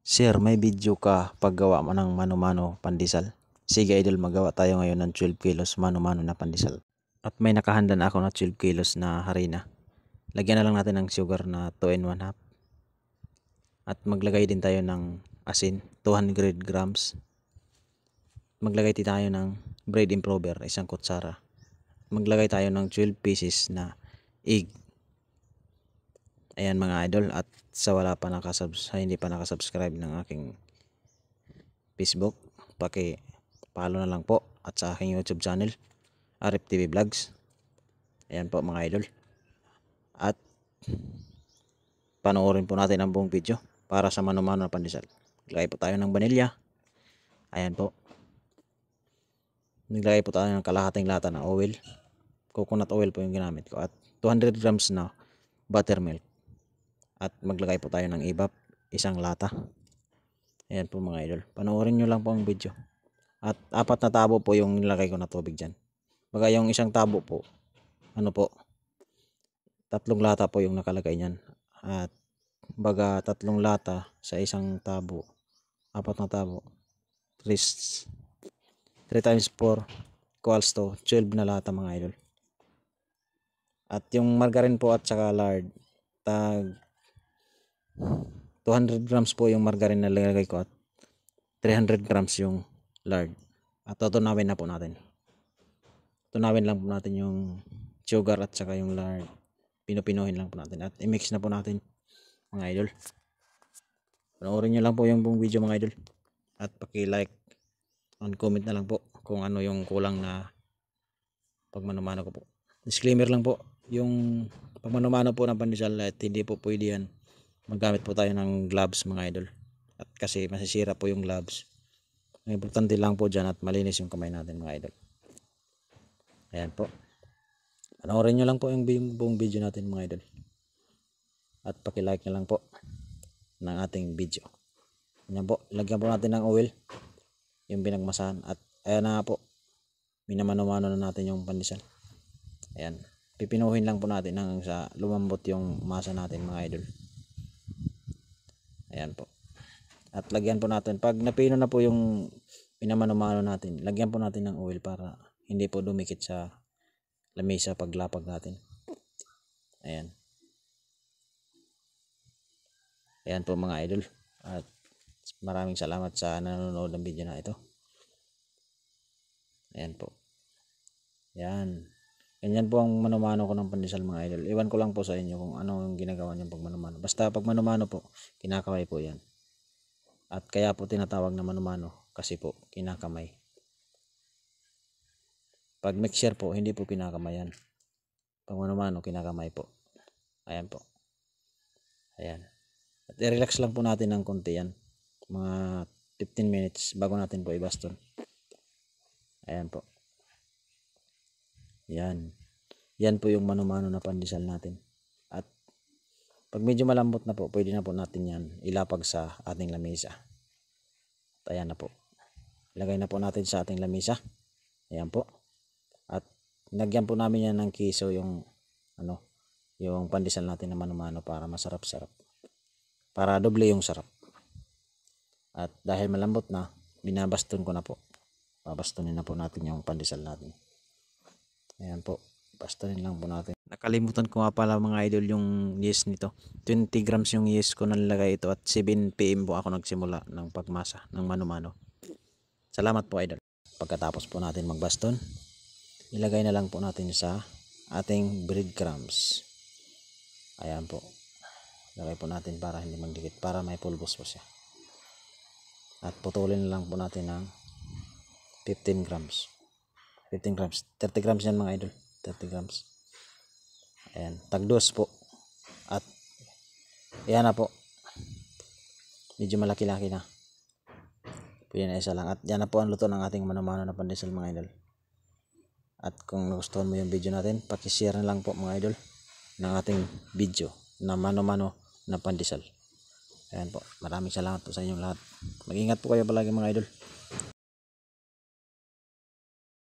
Sir, may video ka paggawa mo ng mano-mano pandesal? Sige idol, magawa tayo ngayon ng 12 kilos mano-mano na pandesal. At may nakahanda na ako na 12 kilos na harina. Lagyan na lang natin ng sugar na 2 and 1 half. At maglagay din tayo ng asin, 200 grams. Maglagay din tayo ng bread improver, isang kutsara. Maglagay tayo ng 12 pieces na egg. Ayan mga idol, at sa hindi pa nakasubscribe ng aking Facebook, paki-follow na lang po, at sa aking YouTube channel, Arif TV Vlogs. Ayan po mga idol. At panoorin po natin ang buong video para sa mano-mano na pandesal. Maglagay po tayo ng vanilya. Ayan po. Naglagay po tayo ng kalahating lata na oil. Coconut oil po yung ginamit ko. At 200 grams na buttermilk. At maglagay po tayo ng ibap, isang lata. Ayan po mga idol. Panoorin nyo lang po ang video. At 4 na tabo po yung nilagay ko na tubig dyan. Baga yung isang tabo po, 3 lata po yung nakalagay nyan. At baga 3 lata sa isang tabo, 4 na tabo, 3 times 4 equals to 12 na lata mga idol. At yung margarine po at saka lard, 200 grams po yung margarine na nilagay ko at 300 grams yung lard. At tutunawin na po natin. Tunawin lang po natin yung sugar at saka yung lard. Pinupinuhin lang po natin at i-mix na po natin mga idol. Panoorin nyo lang po yung buong video mga idol. At paki-like and comment na lang po kung ano yung kulang na pagmano-mano ko po. Disclaimer lang po, yung pagmano-mano po ng pandesal at hindi po pwede yan. Maggamit po tayo ng gloves mga idol. At kasi masisira po yung gloves. Ang importante lang po dyan at malinis yung kamay natin mga idol. Ayan po. Panoorin nyo lang po yung buong video natin mga idol. At paki-like nyo lang po ng ating video. Ayan po. Lagyan po natin ng oil. Yung binagmasahan. At ayan na po. Minamano-mano na natin yung pandesal. Ayan. Pipinuhin lang po natin hanggang sa lumambot yung masa natin mga idol. Ayan po. At lagyan po natin. Pag napino na po yung pinamano-mano natin, lagyan po natin ng oil para hindi po dumikit sa lamesa paglapag natin. Ayan. Ayan po mga idol. At maraming salamat sa nanonood ng video na ito. Ayan po. Ayan. Ganyan po ang mano-mano ko ng pandesal mga idol. Iwan ko lang po sa inyo kung ano yung ginagawa nyo pag mano-mano. Basta pag mano-mano po, kinakamay po yan. At kaya po tinatawag na mano-mano kasi po kinakamay. Pag mixer po, hindi po kinakamayan. Pag mano-mano, kinakamay po. Ayan po. Ayan. At i-relax lang po natin ng konti yan. Mga 15 minutes bago natin po ibaston. Ayan po. Yan. Yan po yung mano-mano na pandesal natin. At pag medyo malambot na po, pwede na po natin yan ilapag sa ating lamesa. At ayan na po. Ilagay na po natin sa ating lamesa. Ayan po. At nagyan po namin yan ng kiso yung yung pandesal natin na mano-mano para masarap-sarap. Para doble yung sarap. At dahil malambot na, binabaston ko na po. Babastonin na po natin yung pandesal natin. Ayan po. Bastonin lang po natin. Nakalimutan ko nga pala mga idol yung yeast nito. 20 grams yung yeast ko nalagay ito at 7 PM po ako nagsimula ng pagmasa ng mano-mano. Salamat po idol. Pagkatapos po natin magbaston, ilagay na lang po natin sa ating breadcrumbs. Ayan po. Lagay po natin para hindi magdikit, para may pulbos po siya. At putulin na lang po natin ng 15 grams. 15 grams. 30 grams yan mga idol. 30 grams. Ayan. Tagdos po. At ayan na po. Medyo malaki-laki na. Pwede na isa lang. At yan na po ang luto ng ating mano-mano na pandesal mga idol. At kung nagustuhan mo yung video natin, paki-share na lang po mga idol ng ating video na mano-mano na pandesal. Ayan po. Maraming salamat po sa inyong lahat. Mag-ingat po kayo palagi mga idol.